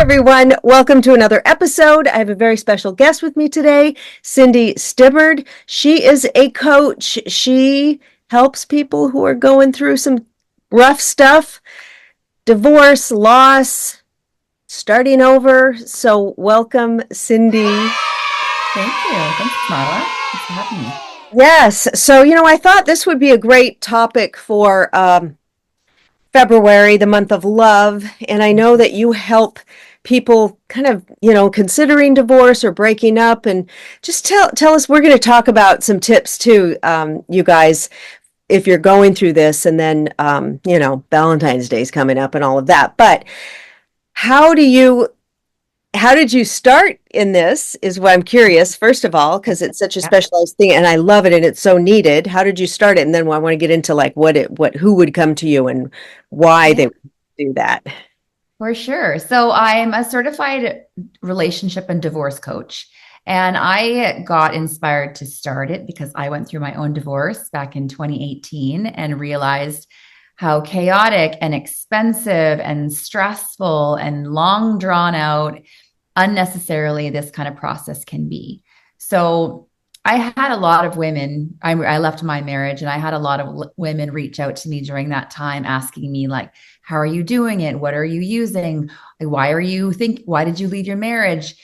everyone. Welcome to another episode. I have a very special guest with me today, Cindy Stibbard. She is a coach. She helps people who are going through some rough stuff, divorce, loss, starting over. So welcome, Cindy. Thank you. Thanks, Marla. Thanks for having me. Yes. So, I thought this would be a great topic for February, the month of love. And I know that you help people kind of, considering divorce or breaking up. And just tell us, we're going to talk about some tips too, you guys, if you're going through this. And then, Valentine's Day is coming up and all of that. But how did you start in this is what I'm curious, first of all, because it's such a Yeah, specialized thing and I love it and it's so needed. How did you start it? And then I want to get into like who would come to you and why yeah, they would do that. for sure. So I'm a certified relationship and divorce coach. And I got inspired to start it because I went through my own divorce back in 2018 and realized how chaotic and expensive and stressful and long drawn out unnecessarily this kind of process can be. So I had a lot of women. I left my marriage, and I had a lot of women reach out to me during that time, asking me like, "How are you doing it? What are you using? Why did you leave your marriage?"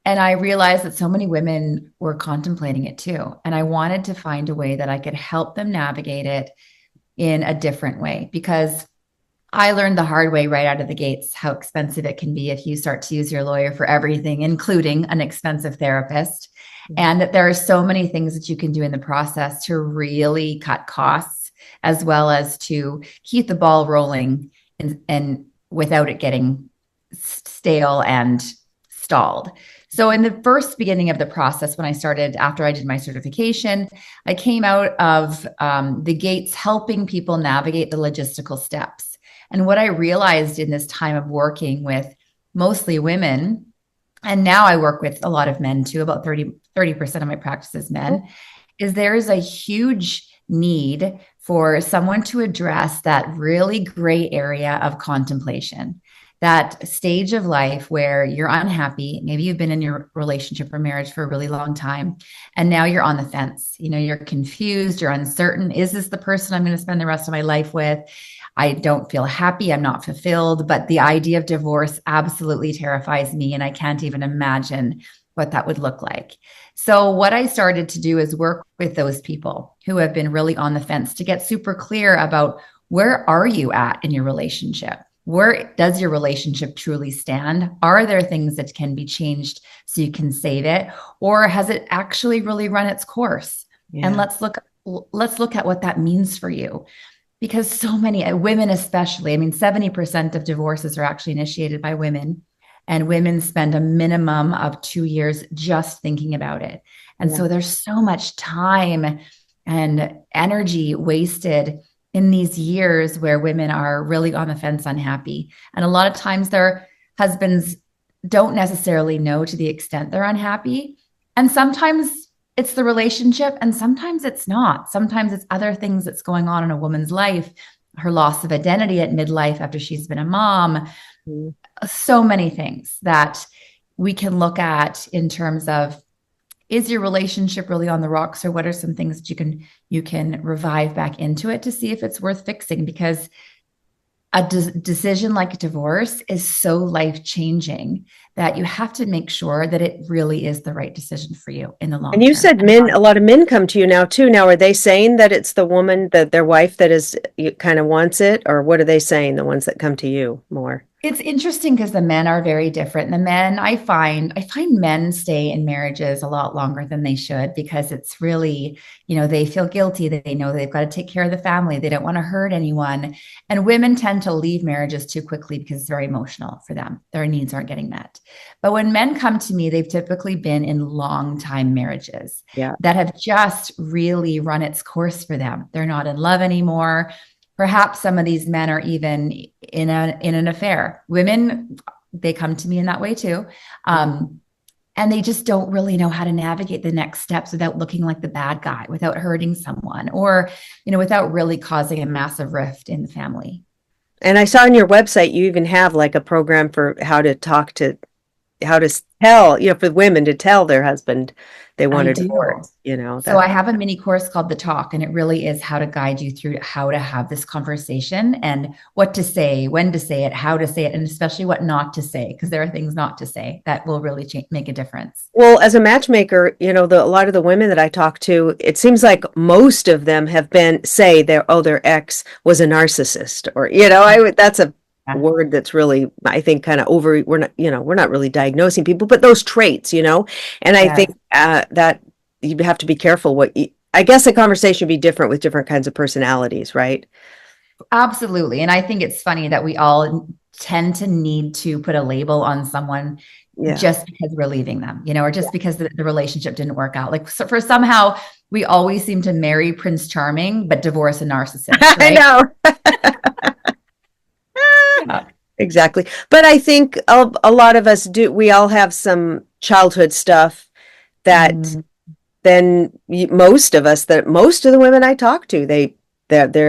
And I realized that so many women were contemplating it too, and I wanted to find a way that I could help them navigate it in a different way because I learned the hard way right out of the gates how expensive it can be if you start to use your lawyer for everything, including an expensive therapist. And that there are so many things that you can do in the process to really cut costs, as well as to keep the ball rolling and without it getting stale and stalled. So, in the first beginning of the process, when I started after I did my certification, I came out of the gates helping people navigate the logistical steps. And what I realized in this time of working with mostly women, and now I work with a lot of men too, about 30% of my practice is men, is there is a huge need for someone to address that really gray area of contemplation, that stage of life where you're unhappy. Maybe you've been in your relationship or marriage for a really long time, and now you're on the fence. You're confused, you're uncertain. Is this the person I'm going to spend the rest of my life with? I don't feel happy. I'm not fulfilled. But the idea of divorce absolutely terrifies me. And I can't even imagine what that would look like. So, what I started to do is work with those people who have been really on the fence to get super clear about where are you at in your relationship? Where does your relationship truly stand? Are there things that can be changed so you can save it? Or has it actually really run its course? Yeah. And let's look at what that means for you. Because so many women, especially, 70% of divorces are actually initiated by women, and women spend a minimum of 2 years just thinking about it. And so there's so much time and energy wasted in these years where women are really on the fence, unhappy. And a lot of times their husbands don't necessarily know to the extent they're unhappy. And sometimes it's the relationship, and sometimes it's not. Sometimes it's other things that's going on in a woman's life, her loss of identity at midlife after she's been a mom. So many things that we can look at in terms of, is your relationship really on the rocks, or what are some things that you can revive back into it to see if it's worth fixing? Because a decision like a divorce is so life-changing that you have to make sure that it really is the right decision for you in the And long you term. said a lot of men come to you now too. Now, are they saying that it's the woman, that their wife that is kind of wants it, or what are they saying, the ones that come to you more? It's interesting because the men are very different. The men, I find men stay in marriages a lot longer than they should, because it's really, they feel guilty. They know they've got to take care of the family. They don't want to hurt anyone. And women tend to leave marriages too quickly because it's very emotional for them. Their needs aren't getting met. But when men come to me, they've typically been in long time marriages that have just really run its course for them. They're not in love anymore. Perhaps some of these men are even in an affair. Women, they come to me in that way too. And they just don't really know how to navigate the next steps without looking like the bad guy, without hurting someone, or, without really causing a massive rift in the family. And I saw on your website you even have like a program for how to talk to how to tell, for women to tell their husband they want I a do. divorce, So that. I have a mini course called The Talk, and it really is how to guide you through how to have this conversation and what to say, when to say it, how to say it, and especially what not to say, because there are things not to say that will really make a difference. Well, as a matchmaker, a lot of the women that I talk to, it seems like most of them have been say their ex was a narcissist, or that's a Yeah. word that's really, I think, kind of over. We're not really diagnosing people, but those traits, and I think Yes, that you have to be careful. I guess a conversation would be different with different kinds of personalities, right? absolutely. And I think it's funny that we all tend to need to put a label on someone Yeah. just because we're leaving them, or just because the relationship didn't work out. Like so for somehow we always seem to marry Prince Charming, but divorce a narcissist, I right? know. Yeah. Exactly. But I think a lot of us do, we all have some childhood stuff that Mm, then most of the women I talk to, they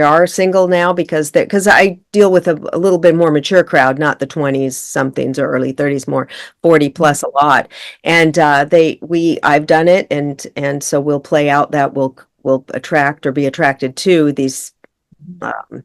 are single now because I deal with a little bit more mature crowd, not the 20s somethings or early 30s, more 40 plus a lot. And I've done it, and so we'll play out that we'll attract or be attracted to these um,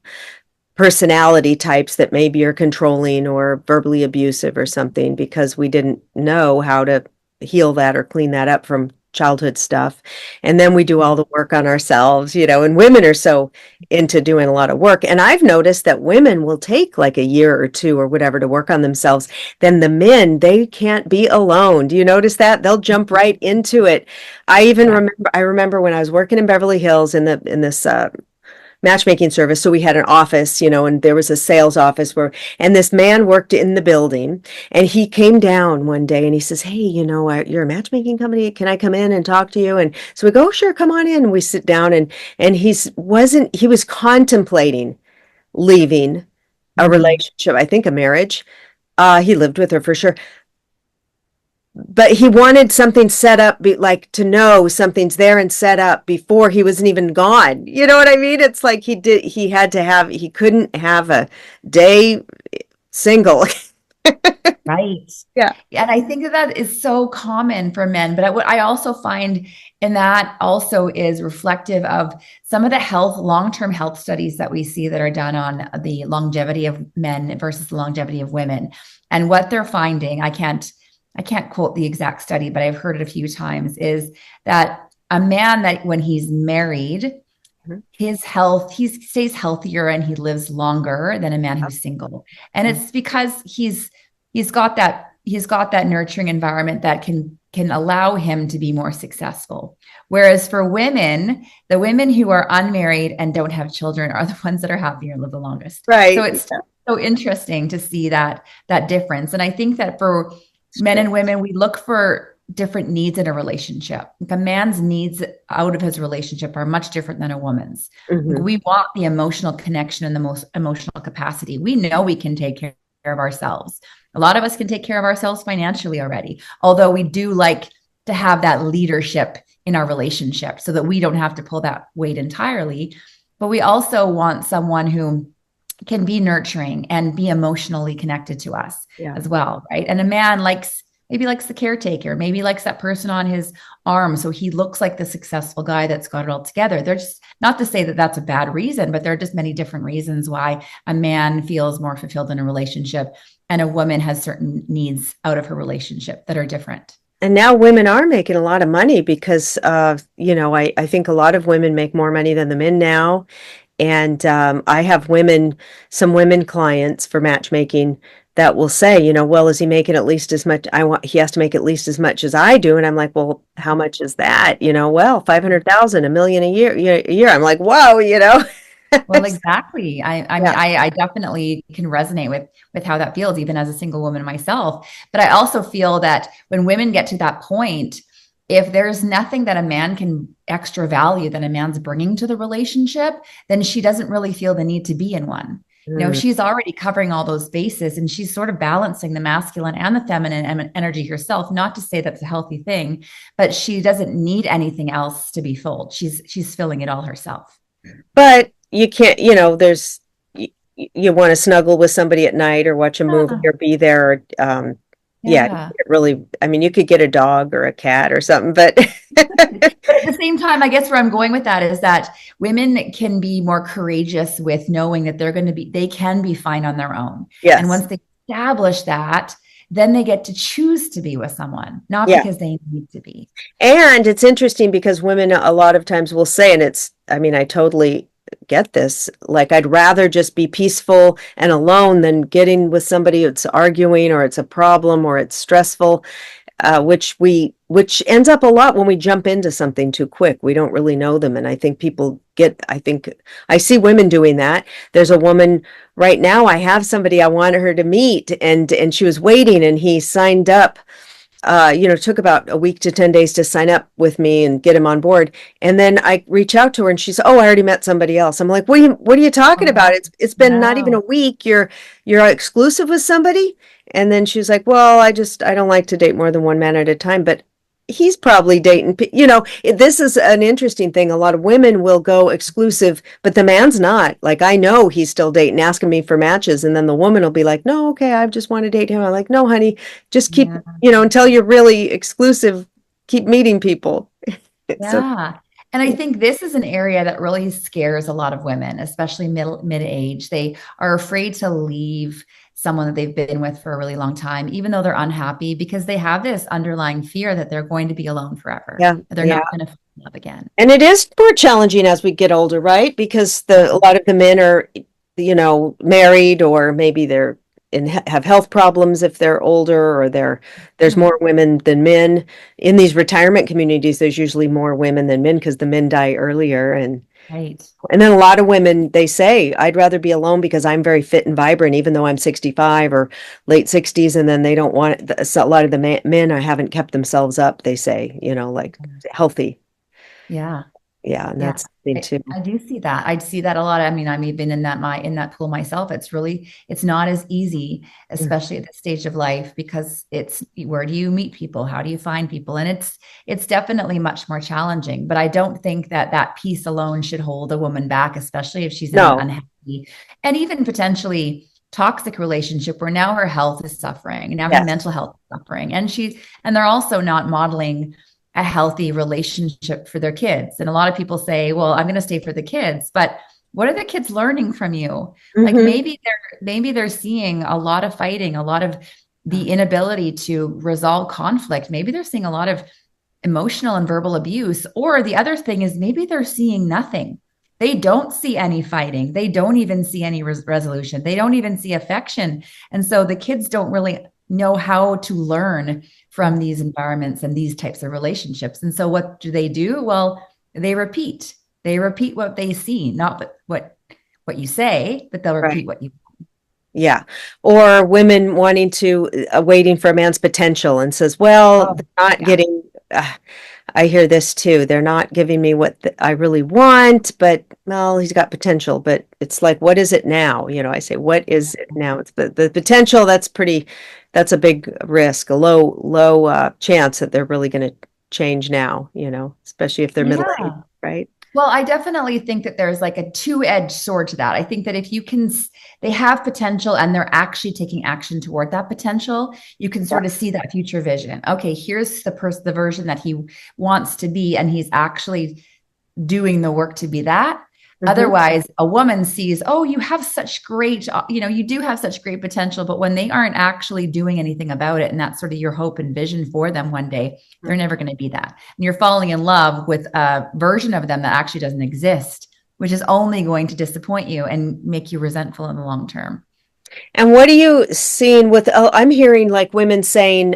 personality types that maybe are controlling or verbally abusive or something because we didn't know how to heal that or clean that up from childhood stuff. And then we do all the work on ourselves, and women are so into doing a lot of work. And I've noticed that women will take like a year or two or whatever to work on themselves. Then the men, they can't be alone. Do you notice that? They'll jump right into it. yeah. I remember when I was working in Beverly Hills in this matchmaking service. So we had an office, and there was a sales office and this man worked in the building, and he came down one day and he says, "Hey, you're a matchmaking company. Can I come in and talk to you?" And so we go, "Oh, sure, come on in." And we sit down, and he was contemplating leaving a Mm, relationship, I think a marriage. He lived with her for sure, but he wanted something set up, like to know something's there and set up before he wasn't even gone. You know what I mean? It's like he couldn't have a day single. right. Yeah. Yeah, and I think that is so common for men. But what I also find, and that also is reflective of some of the long-term health studies that we see that are done on the longevity of men versus the longevity of women. And what they're finding, I can't quote the exact study, but I've heard it a few times, is that a man that when he's married, Mhm. his health, he stays healthier and he lives longer than a man who's single. And it's because he's got that nurturing environment that can allow him to be more successful. Whereas for women, the women who are unmarried and don't have children are the ones that are happier and live the longest. So Right. it's so interesting to see that difference. And I think that for It's men true. and women, we look for different needs in a relationship. Like a man's needs out of his relationship are much different than a woman's. Like Hmm. we want the emotional connection and the most emotional capacity. We know we can take care of ourselves. A lot of us can take care of ourselves financially already, although we do like to have that leadership in our relationship so that we don't have to pull that weight entirely. But we also want someone who can be nurturing and be emotionally connected to us Yeah. as well, right? And a man maybe likes the caretaker, maybe likes that person on his arm so he looks like the successful guy that's got it all together. They're just not to say that that's a bad reason, but there are just many different reasons why a man feels more fulfilled in a relationship and a woman has certain needs out of her relationship that are different. And now women are making a lot of money because I think a lot of women make more money than the men now. And I have some women clients for matchmaking that will say, well, is he making at least as much? He has to make at least as much as I do. And I'm like, well, how much is that? Well, 500,000, a million a year. I'm like, whoa, Well, exactly. I mean, Yeah. I definitely can resonate with how that feels, even as a single woman myself. But I also feel that when women get to that point, if there's nothing that a man can extra value than a man's bringing to the relationship, then she doesn't really feel the need to be in one. Mm. She's already covering all those bases and she's sort of balancing the masculine and the feminine energy herself. Not to say that's a healthy thing, but she doesn't need anything else to be filled. She's filling it all herself. But you can't, there's you want to snuggle with somebody at night or watch a movie Yeah. or be there. Yeah, Yeah. it really, I mean, you could get a dog or a cat or something, but But at the same time, I guess where I'm going with that is that women can be more courageous with knowing that they can be fine on their own. And yes. once they establish that, then they get to choose to be with someone, not Yeah. because they need to be. And it's interesting because women a lot of times will say, and I mean, I totally get this, like, I'd rather just be peaceful and alone than getting with somebody that's arguing or it's a problem or it's stressful. Which ends up a lot when we jump into something too quick. We don't really know them. And I think I see women doing that. There's a woman right now, I have somebody I wanted her to meet and she was waiting and he signed up. Took about a week to 10 days to sign up with me and get him on board. And then I reach out to her and she's, oh, I already met somebody else. I'm like, what are you talking about? Oh, It's been not even a no. week. You're exclusive with somebody. And then she's like, well, I don't like to date more than one man at a time, but he's probably dating, this is an interesting thing. A lot of women will go exclusive, but the man's not. Like, I know he's still dating, asking me for matches. And then the woman will be like, no, okay, I just want to date him. I'm like, no, honey, just keep, Yeah. until you're really exclusive, keep meeting people. So, Yeah. And I think this is an area that really scares a lot of women, especially mid-age. They are afraid to leave someone that they've been with for a really long time, even though they're unhappy, because they have this underlying fear that they're going to be alone forever, yeah, that they're yeah. not going to find love again. And it is more challenging as we get older, right? Because a lot of the men are, married or maybe they're have health problems if they're older or there's Yeah. more women than men. In these retirement communities, there's usually more women than men because the men die earlier Right. and then a lot of women, they say, I'd rather be alone because I'm very fit and vibrant, even though I'm 65 or late 60s. And then they don't want it. So a lot of the men I haven't kept themselves up, they say, like healthy. Yeah. Yeah. And Yeah, that's the thing too. I do see that. I see that a lot. I mean, I'm even in that pool myself. It's not as easy, especially at this stage of life, because it's where do you meet people? How do you find people? And it's definitely much more challenging. But I don't think that that piece alone should hold a woman back, especially if she's in an No. unhappy and even potentially toxic relationship where now her health is suffering, now her Yes. mental health is suffering, and they're also not modeling a healthy relationship for their kids. And a lot of people say, well, I'm going to stay for the kids, but what are the kids learning from you? Like Hmm. maybe they're seeing a lot of fighting, a lot of the inability to resolve conflict. Maybe they're seeing a lot of emotional and verbal abuse. Or the other thing is maybe they're seeing nothing. They don't see any fighting. They don't even see any resolution. They don't even see affection. And so the kids don't really know how to learn from these environments and these types of relationships. And so what do? Well, they repeat. They repeat what they see, not what you say, but they'll Right. repeat what you. Yeah. Or women waiting for a man's potential and says, well, Oh, they're not yeah. getting, uh, I hear this too. They're not giving me what I really want, but well, he's got potential. But it's like, what is it now? I say, what is it now? It's the potential. That's a big risk, a low chance that they're really going to change now. Especially if they're middle aged, Yeah. right? Well, I definitely think that there's like a two-edged sword to that. I think that if you can, they have potential and they're actually taking action toward that potential, you can Yeah. sort of see that future vision. Okay, here's the version that he wants to be, and he's actually doing the work to be that. Hmm. Otherwise, a woman sees, oh, you have such great, you do have such great potential, but when they aren't actually doing anything about it, and that's sort of your hope and vision for them one day, they're never going to be that. And you're falling in love with a version of them that actually doesn't exist, which is only going to disappoint you and make you resentful in the long term. And what are you seeing with, I'm hearing like women saying,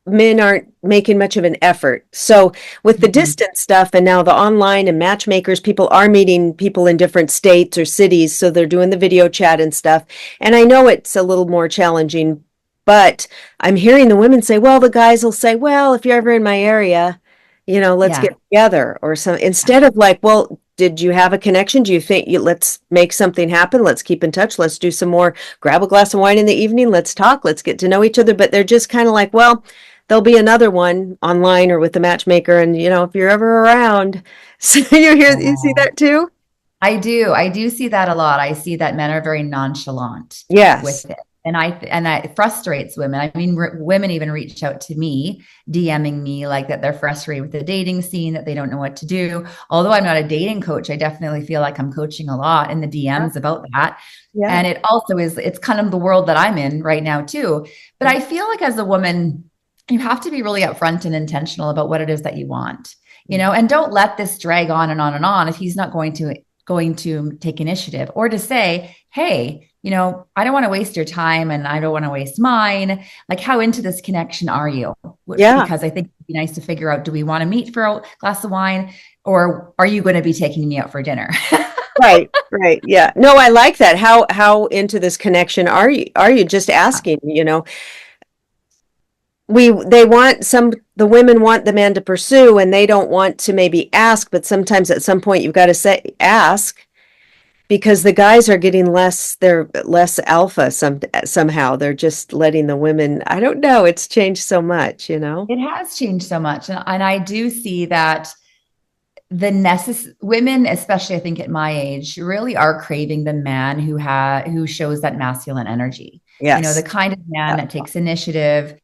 men aren't making much of an effort. So with the Mhm. distance stuff and now the online and matchmakers, people are meeting people in different states or cities. So they're doing the video chat and stuff. And I know it's a little more challenging, but I'm hearing the women say, well, the guys will say, well, if you're ever in my area, let's Yeah. get together or some instead of like, well, did you have a connection? Do you think let's make something happen? Let's keep in touch. Let's do some more, grab a glass of wine in the evening. Let's talk. Let's get to know each other. But they're just kind of like, well, there'll be another one online or with the matchmaker. And, if you're ever around, so you see Yeah. that too? I do. I do see that a lot. I see that men are very nonchalant Yes. with it. And that frustrates women. I mean, women even reach out to me, DMing me like that they're frustrated with the dating scene, that they don't know what to do. Although I'm not a dating coach, I definitely feel like I'm coaching a lot in the DMs about that. Yeah. And it also is, it's kind of the world that I'm in right now too. But I feel like as a woman, you have to be really upfront and intentional about what it is that you want, and don't let this drag on and on and on if he's not going to take initiative, or to say, hey, I don't want to waste your time and I don't want to waste mine. Like, how into this connection are you? Yeah. Because I think it'd be nice to figure out, do we want to meet for a glass of wine, or are you going to be taking me out for dinner? Right. Right. Yeah. No, I like that. How into this connection are you? Are you just asking, they want the women want the man to pursue and they don't want to maybe ask, but sometimes at some point you've got to say ask because the guys are getting they're less alpha somehow. They're just letting the women, I don't know, it's changed so much. It has changed so much. And I do see that women, especially I think at my age, really are craving the man who shows that masculine energy. The Yes. kind of man that takes initiative.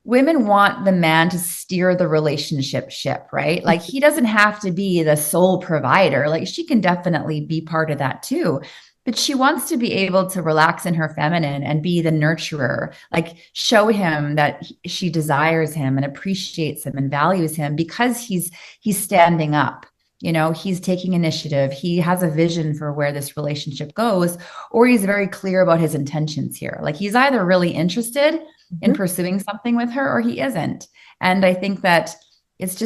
Women want the man to steer the relationship ship, right? Like, he doesn't have to be the sole provider. Like, she can definitely be part of that too. But she wants to be able to relax in her feminine and be the nurturer, like show him that she desires him and appreciates him and values him because he's standing up. He's taking initiative. He has a vision for where this relationship goes, or he's very clear about his intentions here. Like, he's either really interested in Mhm. pursuing something with her, or he isn't. And I think that it's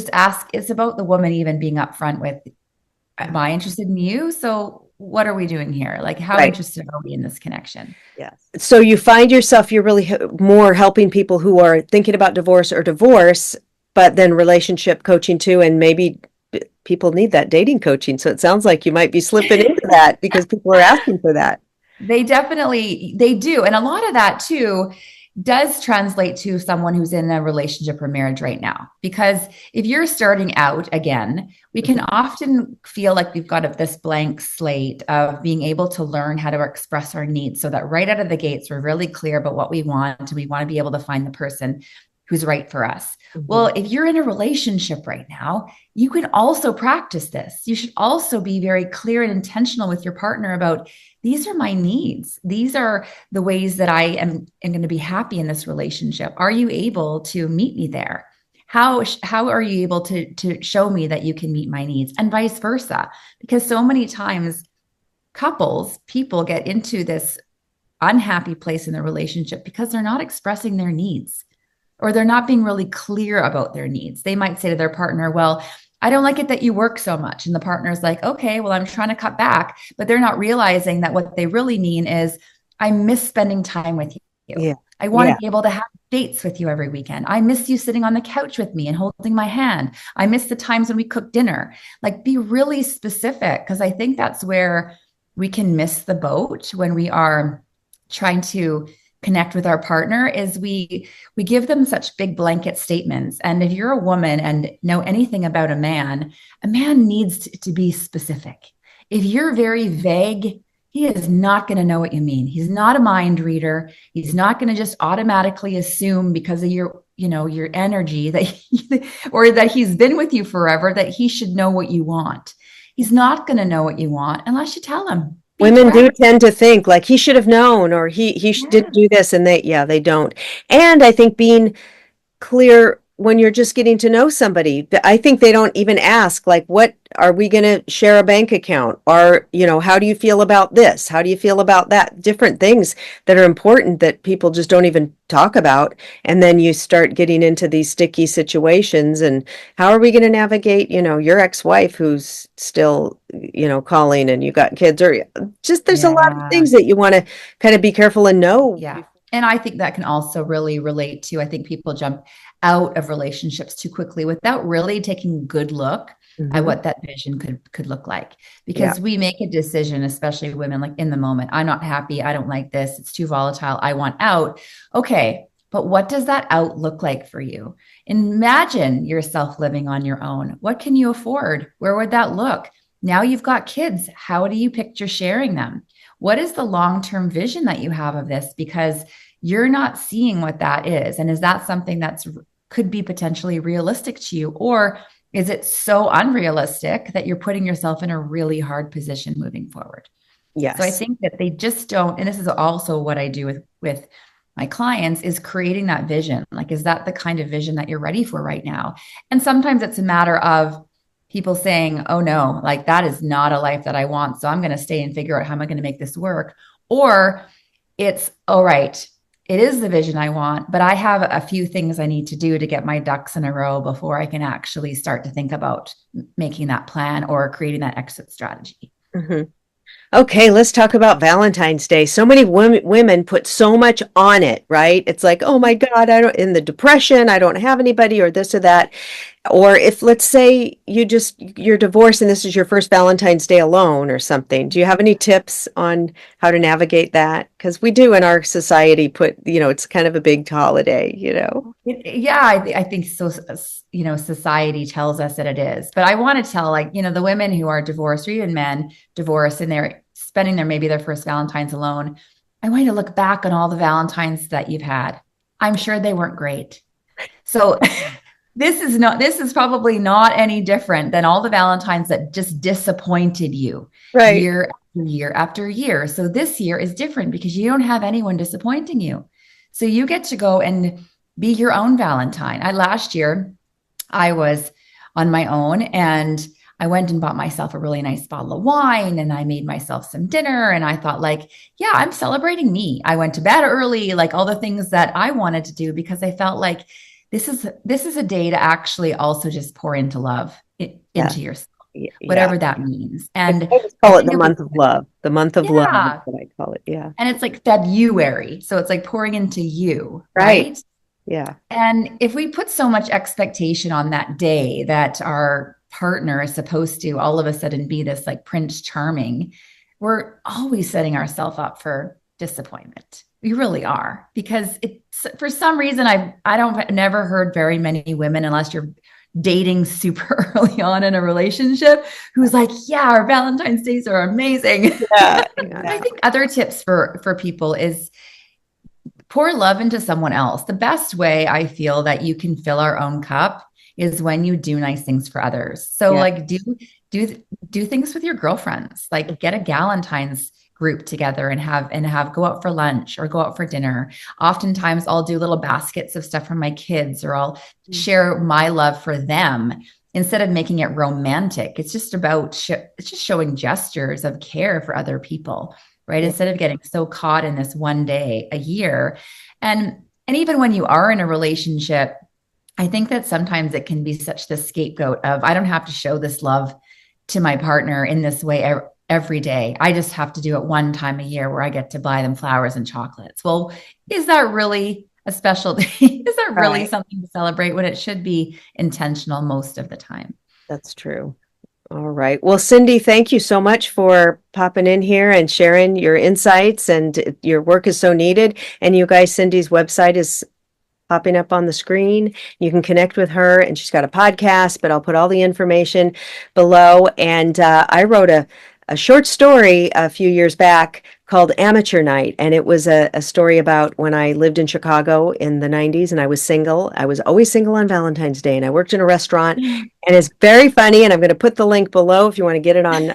about the woman even being upfront with, am I interested in you? So what are we doing here? Like, how Right. interested are we in this connection? Yes. So you find yourself, you're really more helping people who are thinking about divorce or divorce, but then relationship coaching too, and maybe people need that dating coaching. So it sounds like you might be slipping into that because people are asking for that. They do. And a lot of that too does translate to someone who's in a relationship or marriage right now. Because if you're starting out again, we can often feel like we've got this blank slate of being able to learn how to express our needs so that right out of the gates, we're really clear about what we want, and we want to be able to find the person who's right for us. Mhm. Well, if you're in a relationship right now, you can also practice this. You should also be very clear and intentional with your partner about, these are my needs. These are the ways that I am going to be happy in this relationship. Are you able to meet me there? How are you able to show me that you can meet my needs, and vice versa? Because so many times people get into this unhappy place in the relationship because they're not expressing their needs, or they're not being really clear about their needs. They might say to their partner, well, I don't like it that you work so much. And the partner's like, okay, well, I'm trying to cut back. But they're not realizing that what they really mean is, I miss spending time with you. Yeah. I want to Yeah. be able to have dates with you every weekend. I miss you sitting on the couch with me and holding my hand. I miss the times when we cook dinner. Like, be really specific, because I think that's where we can miss the boat when we are trying to connect with our partner, is we give them such big blanket statements. And if you're a woman and know anything about a man needs to be specific. If you're very vague, he is not going to know what you mean. He's not a mind reader. He's not going to just automatically assume, because of your energy, that or that he's been with you forever, that he should know what you want. He's not going to know what you want unless you tell him. Be Women do direct. tend to think like he should have known or he didn't Yeah. do this and they don't. And I think being clear when you're just getting to know somebody. I think they don't even ask, like, what are we going to share a bank account? Or, how do you feel about this? How do you feel about that? Different things that are important that people just don't even talk about. And then you start getting into these sticky situations. And how are we going to navigate, your ex-wife who's still, calling and you got kids, or just there's a lot of Yeah. things that you want to kind of be careful and know. Yeah. And I think that can also really relate to, I think people jump out of relationships too quickly without really taking a good look at Mhm. what that vision could look like. Yeah. Because we make a decision, especially women, like in the moment, I'm not happy. I don't like this. It's too volatile. I want out. Okay. But what does that out look like for you? Imagine yourself living on your own. What can you afford? Where would that look? Now you've got kids. How do you picture sharing them? What is the long-term vision that you have of this? Because you're not seeing what that is. And is that something that's could be potentially realistic to you? Or is it so unrealistic that you're putting yourself in a really hard position moving forward? So I Yes. think that they just don't, and this is also what I do with my clients is creating that vision. Like, is that the kind of vision that you're ready for right now? And sometimes it's a matter of people saying, oh no, like that is not a life that I want. So I'm going to stay and figure out how am I going to make this work. Or it's all right. It is the vision I want, but I have a few things I need to do to get my ducks in a row before I can actually start to think about making that plan or creating that exit strategy. Hmm. Okay, let's talk about Valentine's Day. So many women put so much on it, right? It's like, oh my God, I don't, in the depression, I don't have anybody, or this or that. Or if, let's say, you're divorced and this is your first Valentine's Day alone or something. Do you have any tips on how to navigate that? Because we do in our society put, it's kind of a big holiday. Yeah, I think so. Society tells us that it is, but I want to tell, like, the women who are divorced or even men divorced and they're spending maybe their first Valentine's alone. I want you to look back on all the Valentines that you've had. I'm sure they weren't great. So this is probably not any different than all the Valentines that just disappointed you Right. year after year after year. So this year is different because you don't have anyone disappointing you. So you get to go and be your own Valentine. Last year I was on my own and I went and bought myself a really nice bottle of wine and I made myself some dinner and I thought like, yeah, I'm celebrating me. I went to bed early, like all the things that I wanted to do because I felt like this is a day to actually also just pour into love Yeah. into yourself, Yeah. whatever that means. I And just I call it think the it was, month of love. The month of love is yeah. what I call it. Yeah. And it's like February. So it's like pouring into you, Right. right? Yeah. And if we put so much expectation on that day that our partner is supposed to all of a sudden be this like Prince Charming, we're always setting ourselves up for disappointment. We really are because it's for some reason I don't never heard very many women unless you're dating super early on in a relationship who's like, yeah, our Valentine's days are amazing. Yeah. I Yeah. think other tips for people is pour love into someone else. The best way I feel that you can fill our own cup is when you do nice things for others. So Yeah. like do do things with your girlfriends. Like get a Galentine's group together and have go out for lunch or go out for dinner. Oftentimes I'll do little baskets of stuff for my kids or I'll share my love for them instead of making it romantic. It's just about it's just showing gestures of care for other people, right? Yeah. Instead of getting so caught in this one day a year. And even when you are in a relationship, I think that sometimes it can be such the scapegoat of I don't have to show this love to my partner in this way every day. I just have to do it one time a year where I get to buy them flowers and chocolates. Well, is that really a special day? Is that really Right. something to celebrate when it should be intentional most of the time? That's true. All right. Well, Cindy, thank you so much for popping in here and sharing your insights, and your work is so needed. And you guys, Cindy's website is popping up on the screen. You can connect with her, and she's got a podcast, but I'll put all the information below. And I wrote a short story a few years back called Amateur Night. And it was a story about when I lived in Chicago in the 90s and I was single. I was always single on Valentine's Day, and I worked in a restaurant. And it's very funny. And I'm going to put the link below if you want to get it on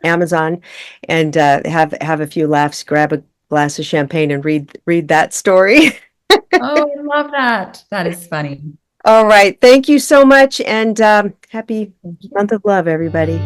Amazon and have a few laughs, grab a glass of champagne and read that story. Oh, I love that. That is funny. All right. Thank you so much. And happy Thank you. month of love, everybody.